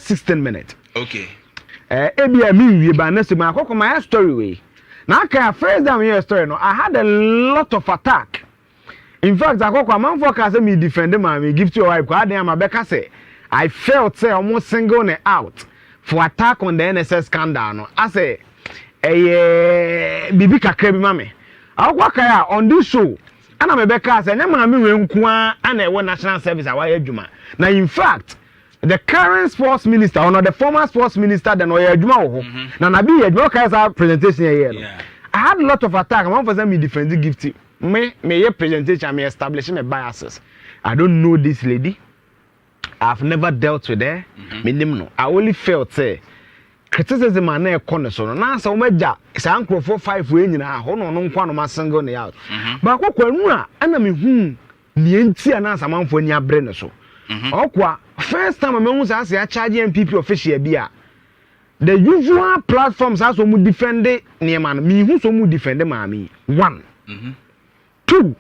16 minutes. Okay. Ebia me we ba na so ma akoko my story we. Na aka first time your story no, I had a lot of attack. In fact, akoko amanfo ka say me defend me Gifty your wife. Ko adan am abeka say I felt say almost single me out for attack on the NSS scandal no. I say bibi kakra bi mame. Akoko kaya on this show. Ana mebeka say nya maame we nko ana e national service awa adwuma. Na in fact, the current sports minister or the former sports minister then oya adwuma wo ho. Na be adwuma kai sa presentation here no. I had a lot of attack. One for them me defend Gifty. Me your presentation me establishing my biases. I don't know this lady. I've never dealt with her. Me no. I only felt say criticism na e corner so na sa o meja sa ankrofo 5 we nyina ho no no nkwa no ma single ne out. Ba kwakwanu a ana me hu ne enti ana sa manfo ni abre ne so. Okwa first time me hu sa say charge MPP official bia the usual platforms as mu defend ne man me hu so mu defend maami 1 2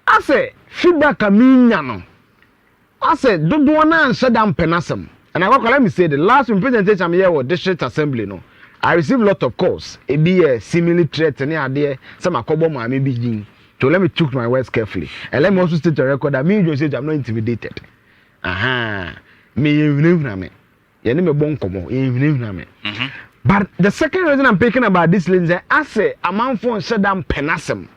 I say feedback a me nya no I say dodo na anse da mpenasem. And I let me say the last presentation I'm here with district assembly no. I received a lot of calls. It be a similar threat any idea some akobo maami bi din. So let me choose my words carefully. And let me also state a record that me you say I'm not intimidated. Me you na me. You me bon komo, you na me. But the second reason I'm picking about this lady I say a man for shut down penasem.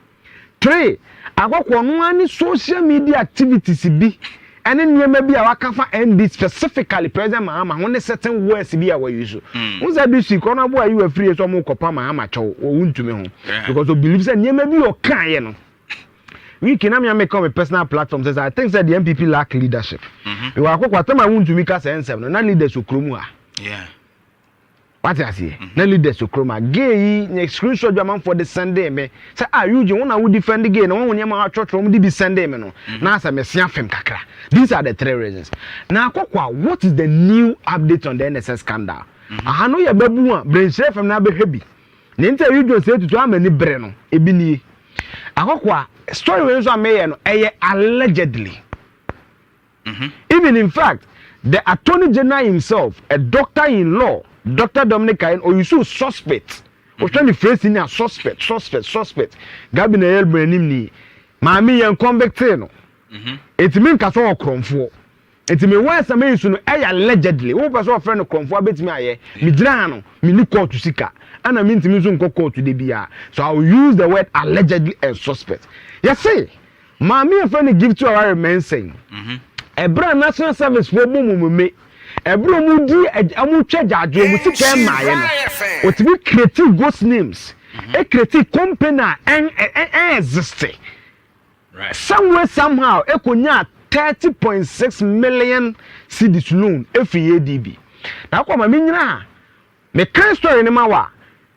3 agwakwo no ani social media activities bi and then maybe our kafa ND specifically president mahama when certain words be our use. Who said this corner boy you were free so mo kopa mahama cho wuntumi ho because we believe say maybe your kan ye no. We can make a personal platform says I think that the MPP lack leadership. We were kwatama wuntumi ka say nsem no na leaders okromu a. Yeah. What I see? Na leaders okroma gay ni screenshot man for the Sunday me. Say you want to defend the gay no one nyama church from the Sunday me no. Na say me sia fem kakra. These are the 3 reasons. Now, what is the new update on the NSS scandal? I know your baby one, brain share from now be heavy. The interview just say to many breno, ebini. I story when so may allegedly. Even in fact, the Attorney General himself, a doctor-in-law, Dr. Dominic Kain, or you so suspect. Was trying to phrase in a suspect. Gabi na elbo ni. Mami yan convict no. It mean ka so okromfo. It mean why some use no allegedly. Who person of friend okromfo abetimi aye. Mi gina no, mi ni court to sika. And I mean to me so nko court to dey bia. So I will use the word allegedly and suspect. You see, mami a friend give to our men saying. Ebra national service for me. Ebro mu di amu twa adwo mu sika ma ye no. Otimi create ghost names. E create company en exist. Right. Somewhere somehow ekonya 30.6 million cedis loan every ADB. Now come me nyina. Me kind story ni mawa.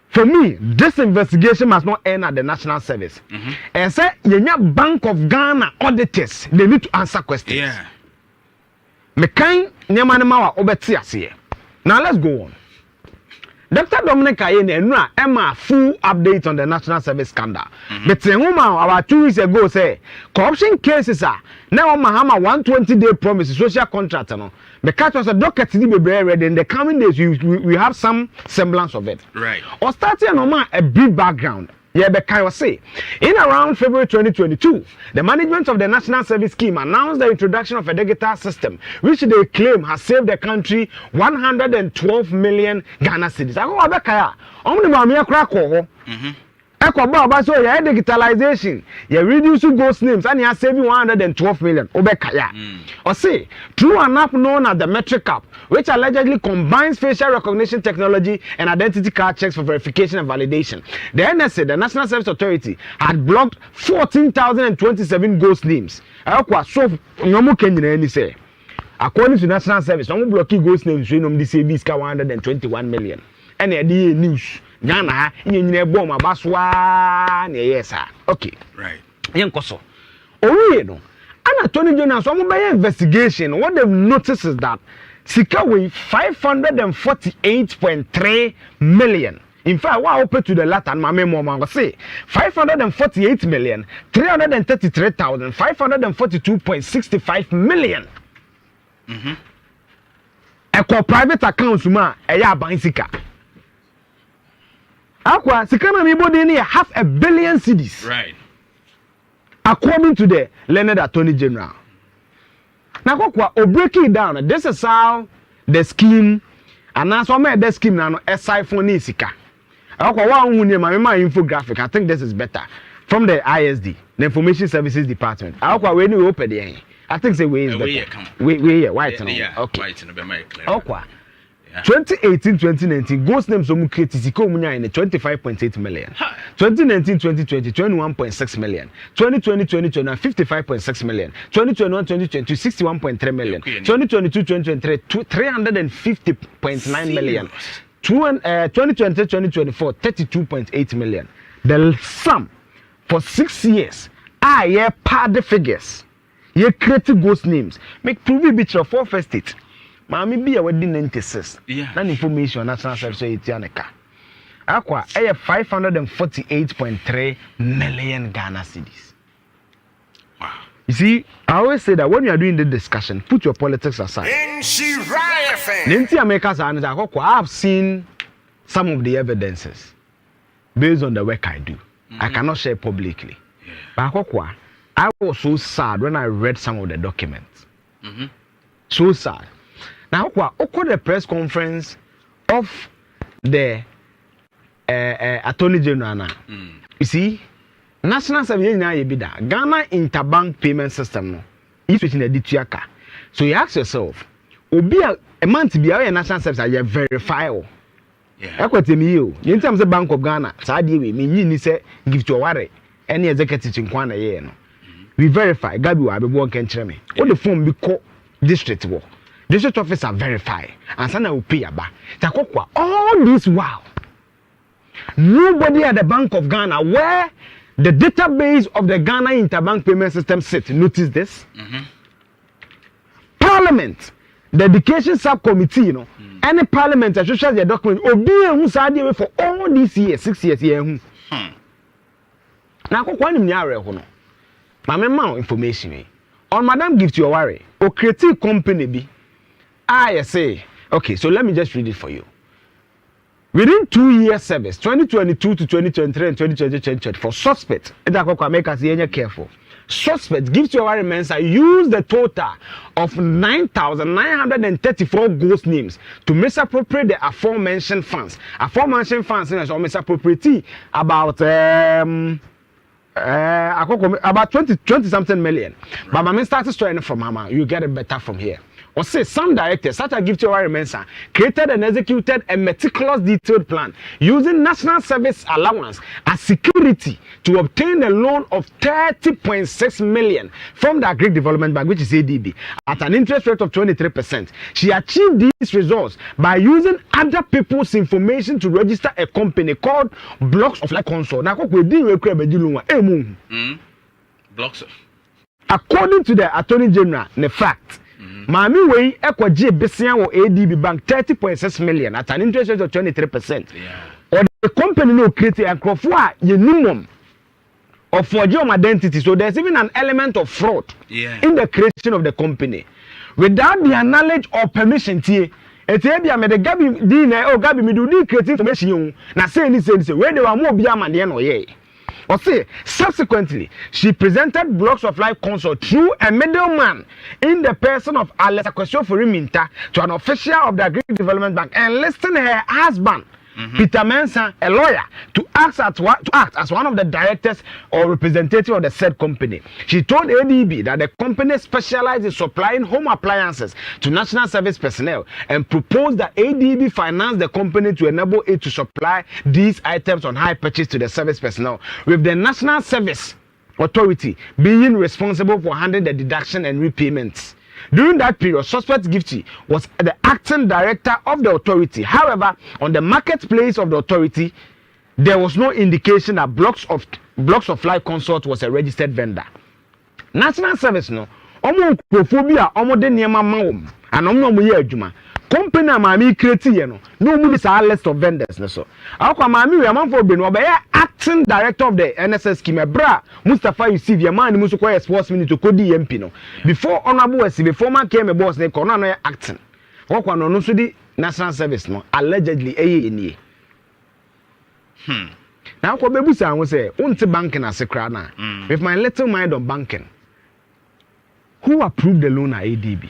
For me, this investigation must not end at the national service. And say yenya Bank of Ghana auditors, they need to answer questions. Yeah. Me kind nyama ni mawa obeti ase. Now let's go on. Dr. Dominic Ayene no Emma full update on the national service scandal. But about 2 weeks ago say corruption cases are now mahama 120-day promise social contract no. Because was a docket ni be ready in the coming days we have some semblance of it. Right. Or starting on a brief background. Yeah, but say in around February 2022, the management of the National Service Scheme announced the introduction of a digital system, which they claim has saved the country 112 million Ghana cedis. I go abekaya. Omni mamiya krako. Eko ba so ya digitalization, ya reduce ghost names and ya saving 112 million. Obekaya. Or say through an app known as the Metric app, which allegedly combines facial recognition technology and identity card checks for verification and validation. The NSA, the National Service Authority, had blocked 14,027 ghost names. So, say, according to National Service, no blocking ghost names, we know this 121 million. And the news, Ghana, you bomb a baswa, yes, okay, right. Yankoso. Oh, you know, and Attorney General, some by investigation, what they've noticed is that Sikawe 548.3 million. In fact, what open to the Latin, my memo say 548,333,542.65 million. Eko private accounts ma eya ban sika. Akwa sika na mi body ni 500 million cedis. Right. According to the learned Attorney General. Now o break it down. This is how the scheme and that's what the scheme now siphon ni sika. Akwa wa hu ni ma infographic. I think this is better from the ISD, the Information Services Department. Akwa we ni open there. I think say we is better. We white no. Okay. White no be my clear. Akwa 2018-2019 ghost names so mu create sika omunya in 25.8 million. 2019-2020 21.6 million. 2020-2021 55.6 million. 2021-2022 61.3 million. 2022-2023 350.9 million. 2020-2024 32.8 million. The sum for 6 years yeah pad figures. You create ghost names. Make prove it for 4 first state. Mami bi a wedi 96. Yeah. That information national service etianeka. Akwa 548.3 million Ghana cedis. Wow. You see, I always say that when you are doing the discussion, put your politics aside. I've seen some of the evidences based on the work I do. I cannot share publicly. Yeah. But I was so sad when I read some of the documents. So sad. Now, what the press conference of the Attorney General? You see, National Service Ghana Interbank Payment System no is within the DTIACA. So you ask yourself, Obi a month be a National Service are verifiable. Yeah. In terms of Bank of Ghana, Sadi we mean say Gifty Oware any executive in Kwana ye no. We verify Gabi wa be work and me. All the form be call district war. District officer verify and sana will pay aba. Takokwa all this wow. Nobody at the Bank of Ghana where the database of the Ghana Interbank Payment System sits. Notice this. Parliament, the Education Subcommittee, you know, any parliament that shows the document, obi who said for all these years, 6 years here. Now, what do you know? My information on Madam Gifty Oware, or creative company be. I say, okay, so let me just read it for you. Within 2 years service, 2022 to 2023 and 2020 for suspect, make us careful. Suspect Gifty Oware Mensa use the total of 9,934 ghost names to misappropriate the aforementioned funds. Aforementioned funds is misappropriate about 20 something million. But my started starting from Mama, you get it better from here. Or say some directors, such as Gifty Oware Mensa, created and executed a meticulous detailed plan using national service allowance as security to obtain a loan of 30.6 million from the Agric Development Bank, which is ADB, at an interest rate of 23%. She achieved these results by using other people's information to register a company called Blocks of Life Consult. Now, Blocks. According to the Attorney General, the fact. Mami wey ekwaje besia wo ADB bank 30.6 million at an interest rate of 23%. Or the company no create a crop for minimum of forging identity. So there's even an element of fraud in the creation of the company. Without their knowledge or permission, Ethiopia me the Gabi Dina or Gabi me do create information. Na say where they were more be no ye. Or say, subsequently, she presented Blocks of Life Consult through a middleman in the person of Alex Minta to an official of the Agric Development Bank, enlisting her husband, Peter Mensah, a lawyer, to act as one of the directors or representative of the said company. She told ADB that the company specializes in supplying home appliances to national service personnel and proposed that ADB finance the company to enable it to supply these items on hire purchase to the service personnel, with the National Service Authority being responsible for handling the deduction and repayments. During that period, suspect Gifty was the acting director of the authority. However, on the marketplace of the authority, there was no indication that Blocks of Life Consult was a registered vendor. National Service no, omo prophobia omo de niema mawom, and omo ye adwuma. Company mami create ye no mu this list of vendors no so. Akwa mami we amanfo be no be acting director of the NSS scheme bra Mustafa Yusuf ye man mu so sports minister to kodi MP no. Before honorable Wesi, before man came a boss ne kono no acting. okwa no no so di national service no allegedly eye now ko bebusa anwo say unti banking asekra na with my little mind on banking who approved the loan at ADB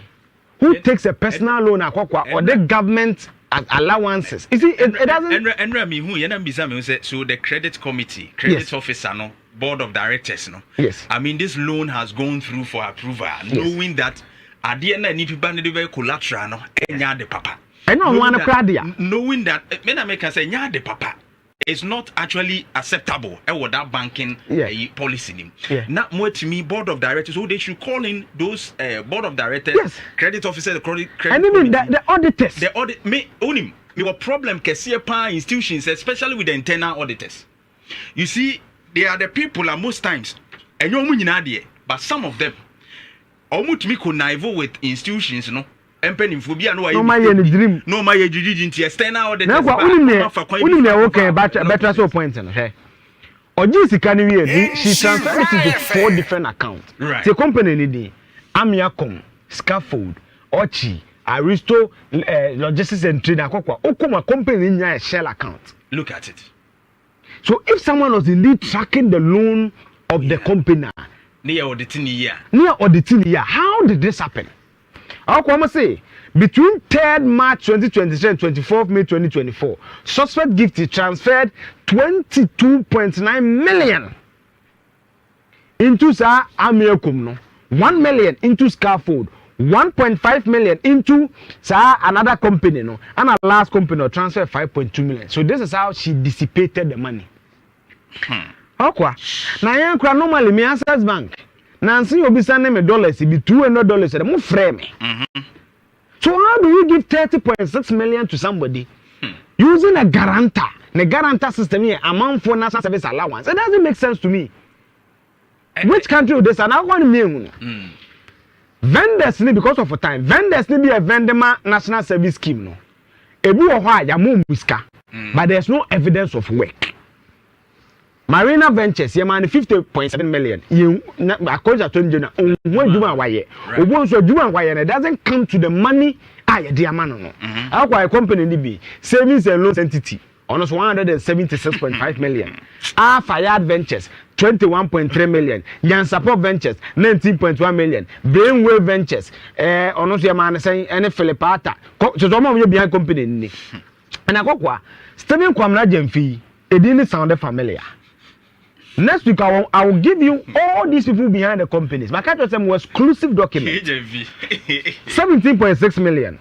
who takes a personal loan akwa or the government allowances you see it doesn't and me who yana bisa me say so the credit committee credit officer no board of directors no yes I mean this loan has gone through for approval knowing that at the end need to ban the collateral no enya de papa I know one crowd knowing that me na make say nya de papa it's not actually acceptable with that banking policy. Not more to me, board of directors, so they should call in those board of directors, credit officer, the credit and even the auditors. The audit me only me problem KCPA institutions, especially with the internal auditors. You see, they are the people and most times, and you but some of them, almost me connive with institutions, you know. Phobia no my dream no my into external audit na kwa uni ne okay better so point no he oji sika ni we she transferred it to 4 different accounts right the company ni di Amiacom Scaffold Ochi Aristo Logistics and Trade akwa okoma company nya a shell account look at it so if someone was indeed tracking the loan of the company near auditing year how did this happen? I'll come say between 3rd March 2023 and 24th May 2024, suspect Gifty transferred 22.9 million into Sir Amiacom, 1 million into Scaffold, 1.5 million into another company, no, and our last company transferred 5.2 million. So this is how she dissipated the money. Okay. Now, normally me access bank. Nancy will be sending me dollars, it be $200, and more frame. So how do you give 30.6 million to somebody using a guarantor? The guarantor system here, amount for national service allowance. It doesn't make sense to me. Which country would this? And I want to vendors need because of time. Vendors need be a vendor national service scheme. No, but there's no evidence of work. Marina Ventures, you man 50.7 million. You according to Tunjana, when do why? Once you do why, and it doesn't come to the money. Dear man, our company be savings and loans entity almost 176.5 million. Fayad Ventures 21.3 million. Yan Support Ventures 19.1 million. Brainwave Ventures, almost your man saying any Philipata. So some of you behind company. And I go Stephen Kwamna Jemfi, it didn't sound familiar. Next week, I will give you all these people behind the companies. My catch them was exclusive document. 17.6 million.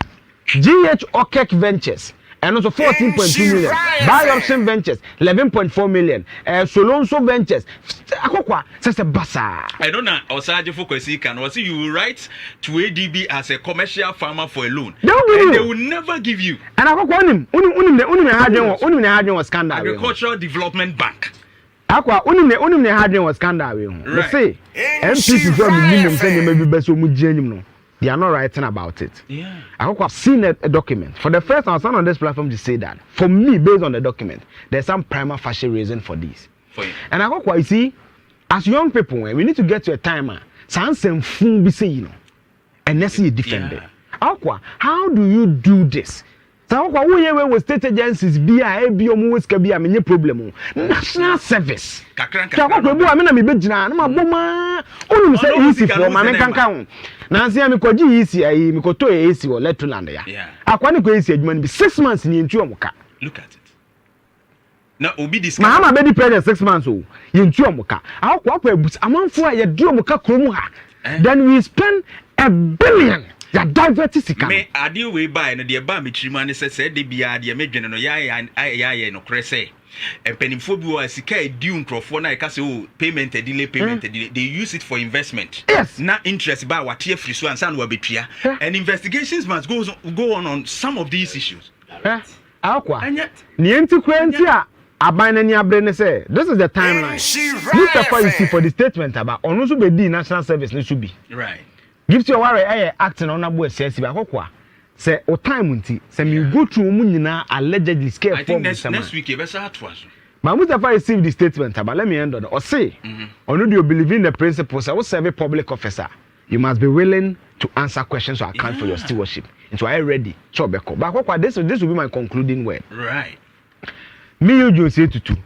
GH Okek Ventures. And also 14.2 million. Buy Option Ventures. 11.4 million. Solonso Ventures. Akokwa. That's a basa. I don't know. Osaje Fokwesi can was you write to ADB as a commercial farmer for a loan. They will never give you. And Akokwa unim was scandal. Agricultural Development Bank. Akwa unim ne hadwen was scandal we ho. They say MPs for minimum say maybe be so mu jenim no. They are not writing about it. Yeah. I've seen a document. For the first time I stand on this platform to say that. For me, based on the document, there's some prima facie reason for this. For you. And you see, as young people, we need to get to a time some fool be saying, and let's see a different day. How do you do this? So we state agencies be almost can be a problem. National service. Easy for my can Nancy am ko gi easy ayi mi ko to easy o Letland ya. Akwani ko easy adwuma ni 6 months ni entu omuka. Look at it. Now obi this mahama be di 6 months o yentu omuka. Akwa abus amanfo a ye di omuka kromu ha. Then we spend $1 billion. Ya divert sika. Me ade we buy no de ba me chirima ne se de bia de me dwene no ya no kre se. Empenifo bi wa sika edi unkrofo na e ka se o payment delay they use it for investment. Yes. Na interest ba wa tie free so ansa no betua. And investigations must go on some of these issues. Akwa. Ni enti kwenti a aban ni abre ne say this is the timeline. This is what you see for the statement about onu so be di national service ne should be. Right. Gifty Oware acting on abo SSB akokwa say o time nti say me go through mu nyina allegedly scare I think next week e be sa to aso. But Mustafa received the statement about let me end on or say onu do you believe in the principles I will serve a public officer you must be willing to answer questions or account for your stewardship. And so I ready. Chobeko. But this will be my concluding word. Right. Me you say to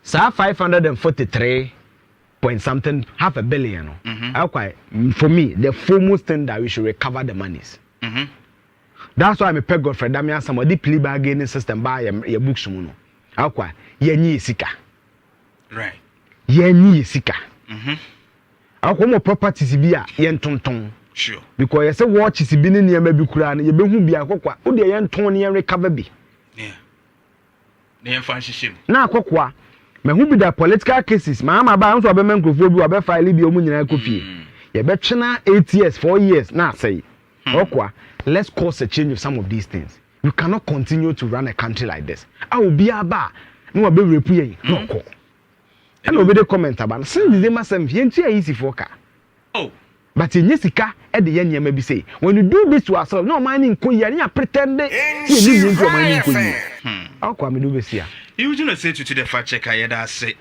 543 point something, half a billion. For me, the foremost thing that we should recover the monies. That's why I'm a peg Godfrey Damian somebody plea bargaining system buy your books. Yenyi sika. Right. Yenyi sika. Mo properties bi a yentonton. Sure. Because you say watch is bi ne niam bi kura na ye behu bi akokwa. Wo de yenton ne recover bi. Yeah. Ne fan hihim. Na akokwa me hu bi da political cases mahama ba nso obemen krofo bi obe file bi omu nyina kofi. Ye be twena 8 years 4 years na say. Okwa let's cause a change of some of these things. We cannot continue to run a country like this. I will be aba no be repu yen no ko. And obey the comment about since the masem yentu easy for ka. Oh. But in Jessica, at the end, you may be say, when you do this to ourselves, no mining Koya, pretend you need to mining Koya. How come you do this here? You do not say to the fact checker, I say.